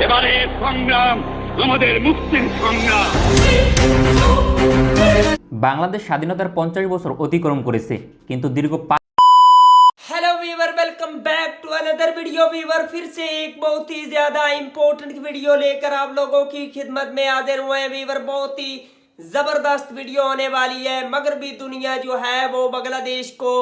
এবারে সংগ্রাম আমাদের মুক্তির সংগ্রাম। বাংলাদেশ স্বাধীনতার 50 বছর অতিক্রম করেছে, কিন্তু দীর্ঘ hello viewer, welcome back to another video. Viewer फिर से एक बहुत ही ज्यादा इम्पोर्टेंट वीडियो लेकर आप लोगों की खिदमत में हाजिर हुए हैं। वीवर बहुत ही जबरदस्त वीडियो होने वाली है। मगरबी दुनिया जो है वो बांग्लादेश को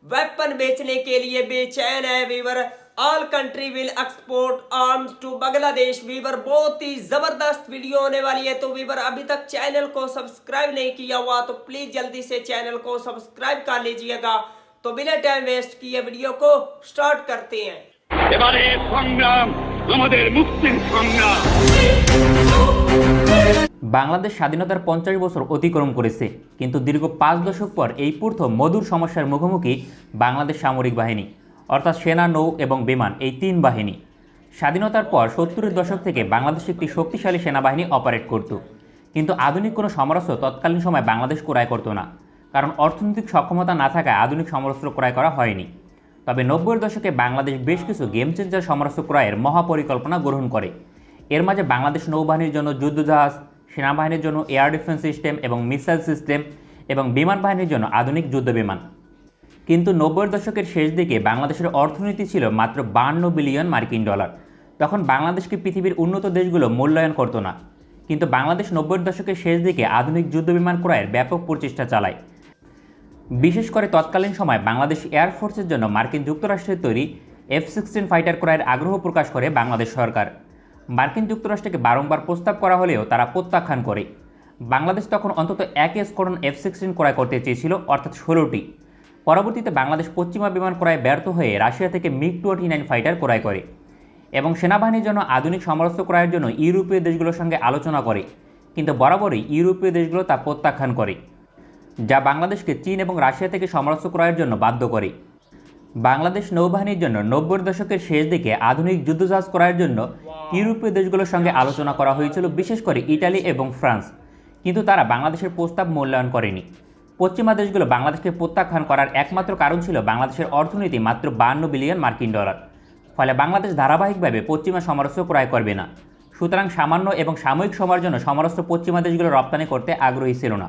वेपन बेचने के लिए बेचैन है। Viewer all country will export arms to Bangladesh. Viewer बहुत ही जबरदस्त वीडियो होने वाली है। तो वीवर अभी तक चैनल को सब्सक्राइब नहीं किया हुआ तो प्लीज जल्दी से चैनल को सब्सक्राइब कर लीजिएगा। तो बिना टाइम वेस्ट किए वीडियो को स्टार्ट करते हैं। এবারে সংগ্রাম আমাদের মুক্তির সংগ্রাম। বাংলাদেশ স্বাধীনতার 50 বছর অতিক্রম করেছে, কিন্তু দীর্ঘ 5 দশক পর এই প্রথম মধুর সমস্যার মুখোমুখি বাংলাদেশ সামরিক বাহিনী, অর্থাৎ সেনা, নৌ এবং বিমান, এই 3 বাহিনী। স্বাধীনতার পর 70-এর দশক থেকে বাংলাদেশে একটি শক্তিশালী সেনাবাহিনী অপারেট করত, কিন্তু আধুনিক কোনো সমরাস্ত্র তৎকালীন সময় বাংলাদেশ ক্রয় করত না, কারণ অর্থনৈতিক সক্ষমতা না থাকায় আধুনিক সমরাস্ত্র ক্রয় করা হয়নি। তবে 90-এর দশকে বাংলাদেশ বেশ কিছু গেম চেঞ্জার সমরাস্ত্র ক্রয়ের মহাপরিকল্পনা গ্রহণ করে। এর মাঝে বাংলাদেশ নৌবাহিনীর জন্য যুদ্ধজাহাজ, সেনাবাহিনীর জন্য এয়ার ডিফেন্স সিস্টেম এবং মিসাইল সিস্টেম, এবং বিমান বাহিনীর জন্য আধুনিক যুদ্ধ বিমান। কিন্তু 90-এর দশকের শেষ দিকে বাংলাদেশের অর্থনীতি ছিল মাত্র 52 বিলিয়ন মার্কিন ডলার। তখন বাংলাদেশকে পৃথিবীর উন্নত দেশগুলো মূল্যায়ন করত না, কিন্তু বাংলাদেশ 90-এর দশকের শেষ দিকে আধুনিক যুদ্ধ বিমান ক্রয়ের ব্যাপক প্রচেষ্টা চালায়। বিশেষ করে তৎকালীন সময় বাংলাদেশ এয়ারফোর্সের জন্য মার্কিন যুক্তরাষ্ট্রের তৈরি F-16 ফাইটার ক্রয়ের আগ্রহ প্রকাশ করে বাংলাদেশ সরকার। মার্কিন যুক্তরাষ্ট্রকে বারংবার প্রস্তাব করা হলেও তারা প্রত্যাখ্যান করে। বাংলাদেশ তখন অন্তত এক স্কোয়াড্রন F-16 ক্রয় করতে চেয়েছিল, অর্থাৎ 16টি। পরবর্তীতে বাংলাদেশ পশ্চিমা বিমান ক্রয়ে ব্যর্থ হয়ে রাশিয়া থেকে MiG-29 ফাইটার ক্রয় করে এবং সেনাবাহিনীর জন্য আধুনিক সমরাস্ত্র ক্রয়ের জন্য ইউরোপীয় দেশগুলোর সঙ্গে আলোচনা করে, কিন্তু বরাবরই ইউরোপীয় দেশগুলো তা প্রত্যাখ্যান করে, যা বাংলাদেশকে চীন এবং রাশিয়া থেকে সমরাস্ত্র ক্রয়ের জন্য বাধ্য করে। বাংলাদেশ নৌবাহিনীর জন্য 90-এর দশকের শেষ দিকে আধুনিক যুদ্ধজাহাজ ক্রয়ের জন্য ইউরোপীয় দেশগুলোর সঙ্গে আলোচনা করা হয়েছিল, বিশেষ করে ইটালি এবং ফ্রান্স, কিন্তু তারা বাংলাদেশের প্রস্তাব মূল্যায়ন করেনি। পশ্চিমা দেশগুলো বাংলাদেশকে প্রত্যাখ্যান করার একমাত্র কারণ ছিল বাংলাদেশের অর্থনীতি মাত্র 52 বিলিয়ন মার্কিন ডলার, ফলে বাংলাদেশ ধারাবাহিকভাবে পশ্চিমা সমরাস্ত্র ক্রয় করবে না। সুতরাং সামান্য এবং সাময়িক সময়ের জন্য সমরাস্ত্র পশ্চিমা দেশগুলো রপ্তানি করতে আগ্রহী ছিল না।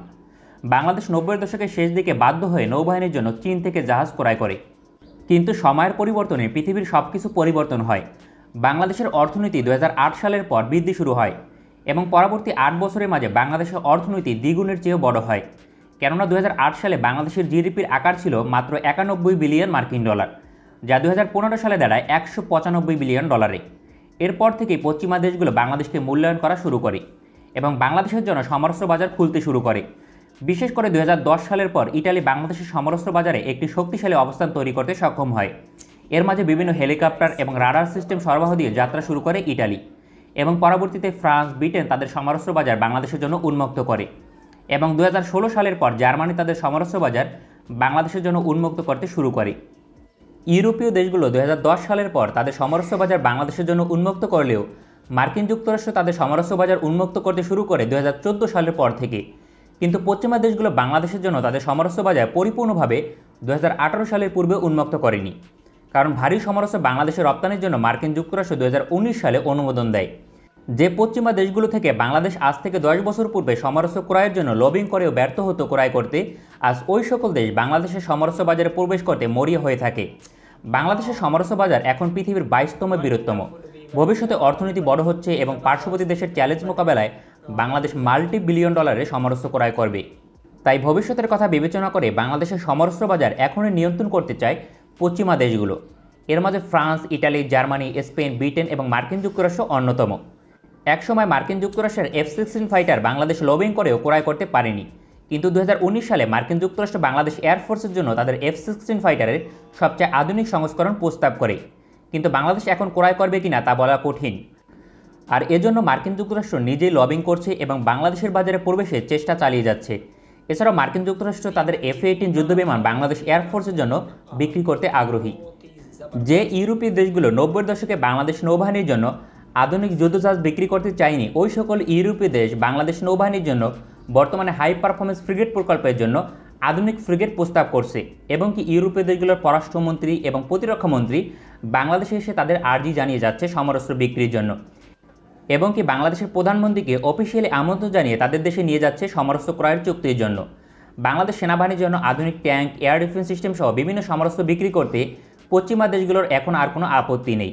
বাংলাদেশ 90-এর দশকের শেষ দিকে বাধ্য হয়ে নৌবাহিনীর জন্য চীন থেকে জাহাজ ক্রয় করে, কিন্তু সময়ের পরিবর্তনে পৃথিবীর সব কিছু পরিবর্তন হয়। বাংলাদেশের অর্থনীতি 2008 সালের পর বৃদ্ধি শুরু হয় এবং পরবর্তী 8 বছরের মাঝে বাংলাদেশের অর্থনীতি দ্বিগুণের চেয়েও বড় হয়, কেননা 2008 সালে বাংলাদেশের জিডিপির আকার ছিল মাত্র 91 বিলিয়ন মার্কিন ডলার, যা 2015 সালে দাঁড়ায় 195 বিলিয়ন ডলারে। এরপর থেকে পশ্চিমা দেশগুলো বাংলাদেশকে মূল্যায়ন করা শুরু করে এবং বাংলাদেশের জন্য সমরাস্ত্র বাজার খুলতে শুরু করে। বিশেষ করে 2010 সালের পর ইটালি বাংলাদেশের সমরাস্ত্র বাজারে একটি শক্তিশালী অবস্থান তৈরি করতে সক্ষম হয়। এর মাঝে বিভিন্ন হেলিকপ্টার এবং রাডার সিস্টেম সরবরাহ দিয়ে যাত্রা শুরু করে ইটালি, এবং পরবর্তীতে ফ্রান্স, ব্রিটেন তাদের সমরাস্ত্র বাজার বাংলাদেশের জন্য উন্মুক্ত করে, এবং 2016 সালের পর জার্মানি তাদের সমরাস্ত্র বাজার বাংলাদেশের জন্য উন্মুক্ত করতে শুরু করে। ইউরোপীয় দেশগুলো 2010 সালের পর তাদের সমরাস্ত্র বাজার বাংলাদেশের জন্য উন্মুক্ত করলেও মার্কিন যুক্তরাষ্ট্র তাদের সমরাস্ত্র বাজার উন্মুক্ত করতে শুরু করে 2014 সালের পর থেকে। কিন্তু পশ্চিমা দেশগুলো বাংলাদেশের জন্য তাদের সমরাস্ত্র বাজার পরিপূর্ণভাবে 2018 সালের পূর্বে উন্মুক্ত করেনি, কারণ ভারী সমরাস্ত্র বাংলাদেশের রপ্তানির জন্য মার্কিন যুক্তরাষ্ট্র 2019 সালে অনুমোদন দেয়। যে পশ্চিমা দেশগুলো থেকে বাংলাদেশ আজ থেকে 10 বছর পূর্বে সমরাস্ত্র ক্রয়ের জন্য লবিং করেও ব্যর্থ হতো ক্রয় করতে, আজ ওই সকল দেশ বাংলাদেশের সমরাস্ত্র বাজারে প্রবেশ করতে মরিয়া হয়ে থাকে। বাংলাদেশের সমরাস্ত্র বাজার এখন পৃথিবীর 22তম বৃহত্তম। ভবিষ্যতে অর্থনীতি বড় হচ্ছে এবং পার্শ্ববর্তী দেশের চ্যালেঞ্জ মোকাবেলায় বাংলাদেশ মাল্টি বিলিয়ন ডলারের সমরাস্ত্র ক্রয় করবে। তাই ভবিষ্যতের কথা বিবেচনা করে বাংলাদেশের সমরাস্ত্র বাজার এখনই নিয়ন্ত্রণ করতে চায় পশ্চিমা দেশগুলো। এর মাঝে France, Italy, Germany, Spain, Britain এবং মার্কিন যুক্তরাষ্ট্র অন্যতম। একসময় মার্কিন যুক্তরাষ্ট্রের F-16 ফাইটার বাংলাদেশ লবিং করেও ক্রয় করতে পারেনি, কিন্তু 2019 সালে মার্কিন যুক্তরাষ্ট্র বাংলাদেশ এয়ারফোর্সের জন্য তাদের F-16 ফাইটারের সবচেয়ে আধুনিক সংস্করণ প্রস্তাব করে, কিন্তু বাংলাদেশ এখন ক্রয় করবে কিনা তা বলা কঠিন। আর এজন্য মার্কিন যুক্তরাষ্ট্র নিজেই লবিং করছে এবং বাংলাদেশের বাজারে প্রবেশের চেষ্টা চালিয়ে যাচ্ছে। এছাড়াও মার্কিন যুক্তরাষ্ট্র তাদের F-18 যুদ্ধবিমান বাংলাদেশ এয়ারফোর্সের জন্য বিক্রি করতে আগ্রহী। যে ইউরোপীয় দেশগুলো 90-এর দশকে বাংলাদেশ নৌবাহিনীর জন্য আধুনিক যুদ্ধজাহাজ বিক্রি করতে চায়নি, ওই সকল ইউরোপীয় দেশ বাংলাদেশ নৌবাহিনীর জন্য বর্তমানে হাই পারফরমেন্স ফ্রিগেট প্রকল্পের জন্য আধুনিক ফ্রিগেট প্রস্তাব করছে, এবং কি ইউরোপীয় দেশগুলোর পররাষ্ট্রমন্ত্রী এবং প্রতিরক্ষামন্ত্রী বাংলাদেশে এসে তাদের আর্জি জানিয়ে যাচ্ছে সমরাস্ত্র বিক্রির জন্য। এবং কি বাংলাদেশের প্রধানমন্ত্রীকে অফিসিয়ালি আমন্ত্রণ জানিয়ে তাদের দেশে নিয়ে যাচ্ছে সমরাস্ত্র ক্রয়ের চুক্তির জন্য। বাংলাদেশ সেনাবাহিনীর জন্য আধুনিক ট্যাঙ্ক, এয়ার ডিফেন্স সিস্টেম সহ বিভিন্ন সমরাস্ত্র বিক্রি করতে পশ্চিমা দেশগুলোর এখন আর কোনো আপত্তি নেই।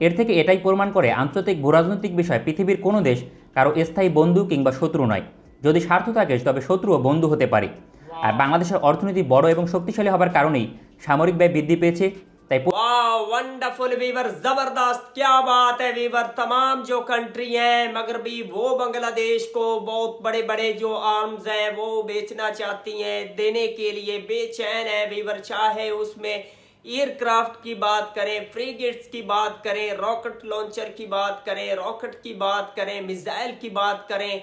এর থেকে এটাই প্রমাণ করে আন্তর্জাতিক ভূরাজনৈতিক বিষয় পৃথিবীর কোনো দেশ কারো স্থায়ী বন্ধু কিংবা শত্রু নয়। যদি স্বার্থ থাকে তবে শত্রু ও বন্ধু হতে পারে। আর বাংলাদেশের অর্থনীতি বড় এবং শক্তিশালী হবার কারণেই সামরিক ব্যয় বৃদ্ধি পেয়েছে। তাই वाह वंडरफुल वीवर, जबरदस्त, क्या बात है वीवर। तमाम जो कंट्री हैं मगरबी वो बांग्लादेश को बहुत बड़े बड़े जो आर्म्स हैं वो बेचना चाहती हैं, देने के लिए बेचैन है वीवर। चाहे उसमें एयरक्राफ्ट की बात करें, फ्रीगेट्स की बात करें, रॉकेट लॉन्चर की बात करें, रॉकेट की बात करें, मिसाइल की बात करें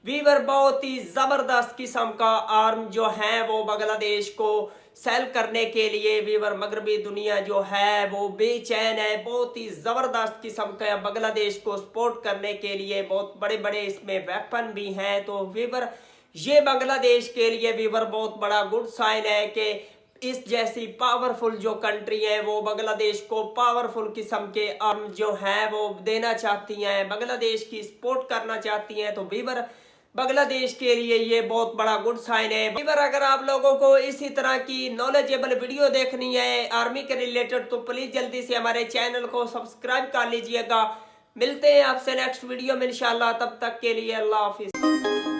वीवर, बहुत ही जबरदस्त किस्म का आर्म जो है वो बांग्लादेश को सेल करने के लिए वीवर मगरबी दुनिया जो है वो बेचैन है। बहुत ही जबरदस्त किस्म का बांग्लादेश को सपोर्ट करने के लिए बहुत बड़े बड़े इसमें वेपन भी हैं। तो वीवर ये बांग्लादेश के लिए वीवर बहुत बड़ा गुड साइन है कि इस जैसी पावरफुल जो कंट्री है वो बांग्लादेश को पावरफुल किस्म के आर्म जो है वो देना चाहती हैं, बांग्लादेश की सपोर्ट करना चाहती हैं। तो वीवर बांग्लादेश के लिए ये बहुत बड़ा गुड साइन है वीवर। अगर आप लोगों को इसी तरह की नॉलेजेबल वीडियो देखनी है आर्मी के रिलेटेड तो प्लीज जल्दी से हमारे चैनल को सब्सक्राइब कर लीजिएगा। मिलते हैं आपसे नेक्स्ट वीडियो में इंशाल्लाह, तब तक के लिए अल्लाह हाफिज।